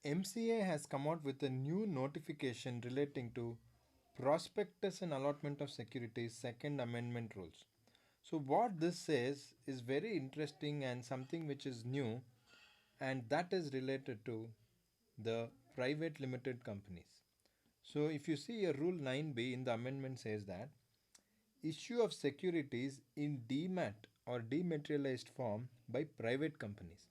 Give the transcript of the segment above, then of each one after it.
MCA has come out with a new notification relating to prospectus and allotment of securities second amendment rules. So what this says is very interesting and something which is new, and that is related to the private limited companies. So if you see a rule 9b in the amendment says that issue of securities in demat or dematerialized form by private companies.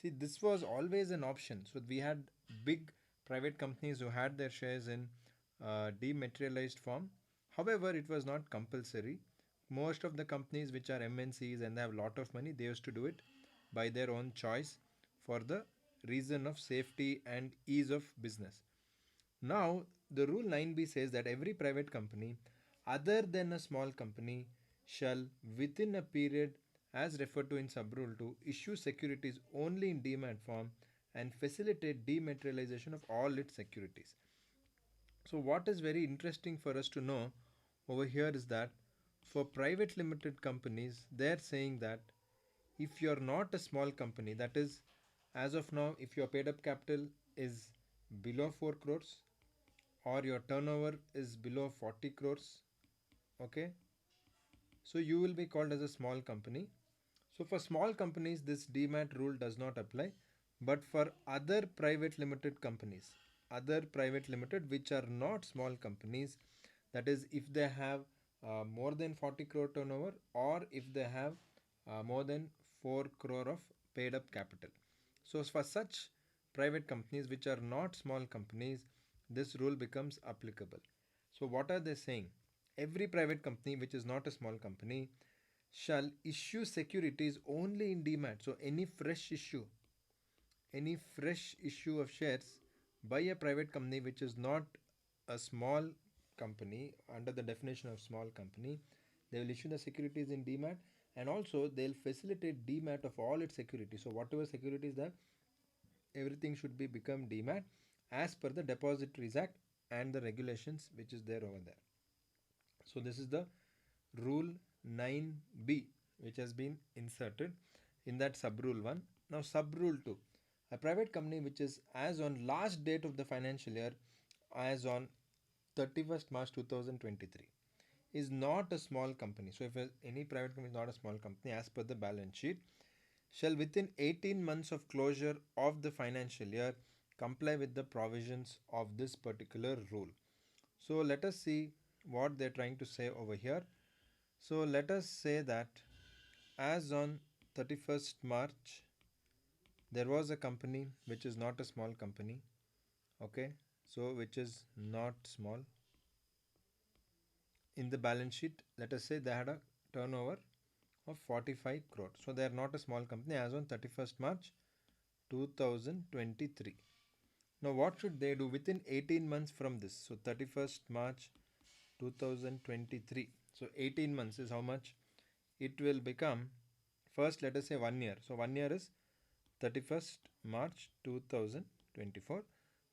See, this was always an option. So we had big private companies who had their shares in dematerialized form. However, it was not compulsory. Most of the companies which are MNCs and they have a lot of money, they used to do it by their own choice for the reason of safety and ease of business. Now, the rule 9b says that every private company other than a small company shall, within a period as referred to in sub-rule 2, issue securities only in demat form and facilitate dematerialization of all its securities. So, what is very interesting for us to know over here is that for private limited companies, they're saying that if you're not a small company, that is, as of now, if your paid up capital is below 4 crores or your turnover is below 40 crores, okay, so you will be called as a small company. So for small companies, this demat rule does not apply, but for other private limited which are not small companies, that is if they have more than 40 crore turnover or if they have more than 4 crore of paid up capital. So for such private companies which are not small companies, this rule becomes applicable. So what are they saying? Every private company which is not a small company shall issue securities only in demat. So any fresh issue of shares by a private company which is not a small company under the definition of small company, they will issue the securities in demat, and also they'll facilitate demat of all its securities. So whatever securities there, everything should be become demat as per the Depositories Act and the regulations which is there over there. So this is the rule 9b which has been inserted in that sub rule 1. Now sub rule 2, a private company which is as on last date of the financial year as on 31st March 2023 is not a small company. So if any private company is not a small company as per the balance sheet, shall within 18 months of closure of the financial year comply with the provisions of this particular rule. So let us see what they're trying to say over here. So let us say that as on 31st March there was a company which is not a small company, okay, so which is not small. In the balance sheet, let us say they had a turnover of 45 crore. So they are not a small company as on 31st March 2023. Now what should they do within 18 months from this? So 31st March 2023. So 18 months is how much? It will become, first let us say 1 year. So 1 year is 31st March 2024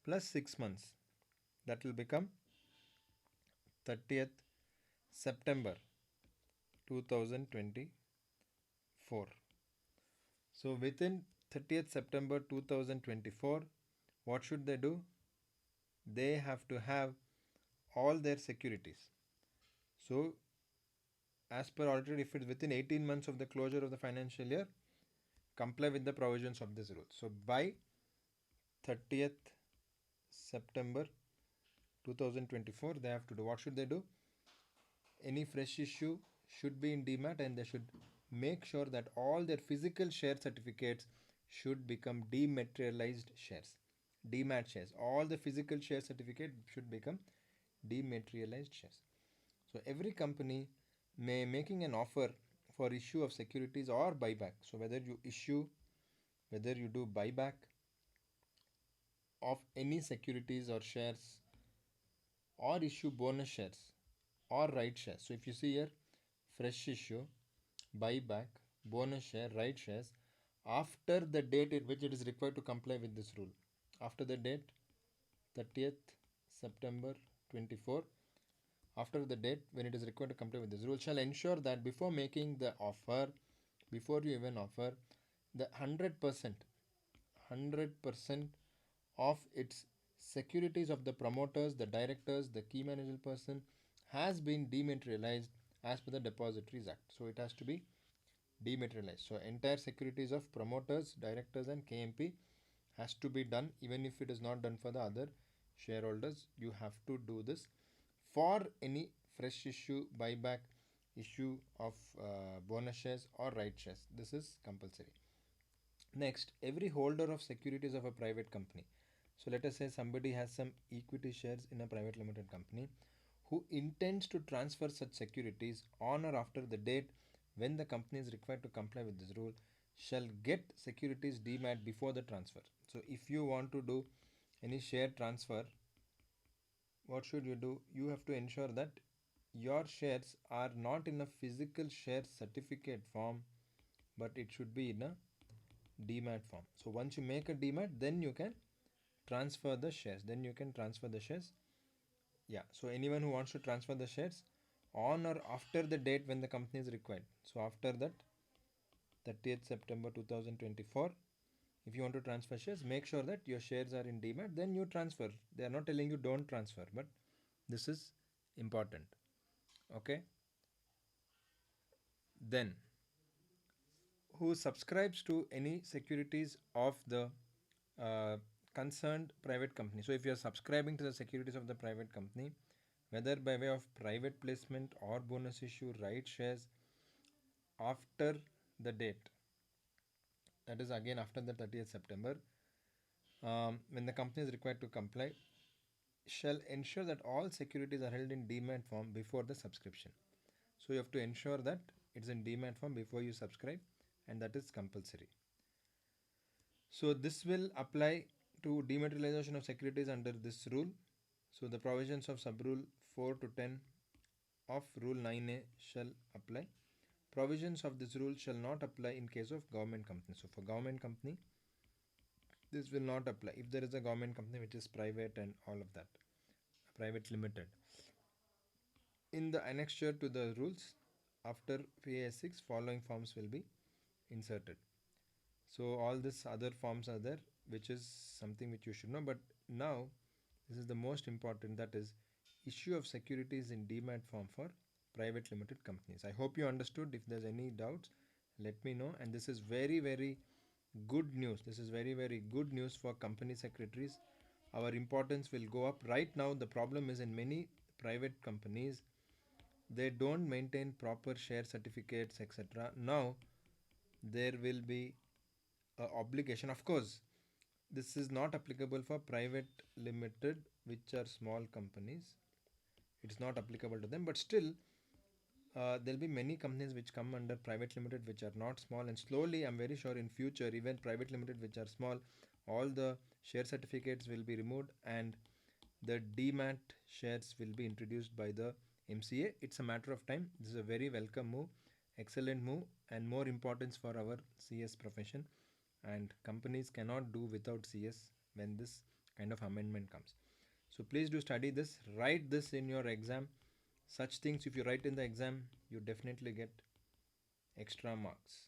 plus 6 months. That will become 30th September 2024. So within 30th September 2024, what should they do? They have to have all their securities. So as per already, if it's within 18 months of the closure of the financial year, comply with the provisions of this rule. So by 30th September 2024, they have to do, what should they do? Any fresh issue should be in demat, and they should make sure that all their physical share certificates should become dematerialized shares. Demat shares. All the physical share certificate should become dematerialized shares. So every company may making an offer for issue of securities or buyback. So whether you do buyback of any securities or shares, or issue bonus shares or right shares. So if you see here, fresh issue, buyback, bonus share, right shares after the date in which it is required to comply with this rule. After the date 30th September 24, after the date when it is required to comply with this rule, shall ensure that before making the offer, before you even offer, the 100% of its securities of the promoters, the directors, the key managerial person has been dematerialized as per the Depositories Act. So it has to be dematerialized. So entire securities of promoters, directors and KMP has to be done, even if it is not done for the other shareholders. You have to do this for any fresh issue, buyback, issue of bonus shares or right shares. This is compulsory. Next, every holder of securities of a private company. So let us say somebody has some equity shares in a private limited company who intends to transfer such securities on or after the date when the company is required to comply with this rule shall get securities demat before the transfer. So if you want to do any share transfer, what should you do? You have to ensure that your shares are not in a physical share certificate form, but it should be in a demat form. So once you make a demat, then you can transfer the shares. Yeah. So anyone who wants to transfer the shares on or after the date when the company is required. So after that, 30th September 2024, if you want to transfer shares, make sure that your shares are in demat, then you transfer. They are not telling you don't transfer, but this is important. Okay. Then, who subscribes to any securities of the uh, concerned private company. So, if you are subscribing to the securities of the private company, whether by way of private placement or bonus issue, right shares after the date, that is again after the 30th September, when the company is required to comply, shall ensure that all securities are held in demat form before the subscription. So you have to ensure that it's in demat form before you subscribe, and that is compulsory. So this will apply to dematerialization of securities under this rule. So the provisions of sub-rule 4 to 10 of Rule 9A shall apply. Provisions of this rule shall not apply in case of government company. So for government company, this will not apply. If there is a government company which is private and all of that, private limited. In the annexure to the rules, after PAS 6, following forms will be inserted. So all these other forms are there, which is something which you should know. But now, this is the most important, that is issue of securities in demat form for private limited companies. I hope you understood. If there's any doubts, let me know. And this is very, very good news. This is very, very good news for company secretaries. Our importance will go up. Right now, the problem is in many private companies, they don't maintain proper share certificates, etc. Now, there will be a obligation. Of course, this is not applicable for private limited, which are small companies. It's not applicable to them, but still, there'll be many companies which come under private limited which are not small, and slowly I'm very sure in future even private limited which are small, all the share certificates will be removed and the demat shares will be introduced by the MCA. It's a matter of time. This is a very welcome move, excellent move, and more importance for our CS profession, and companies cannot do without CS when this kind of amendment comes. So please do study this, write this in your exam. Such things, if you write in the exam, you definitely get extra marks.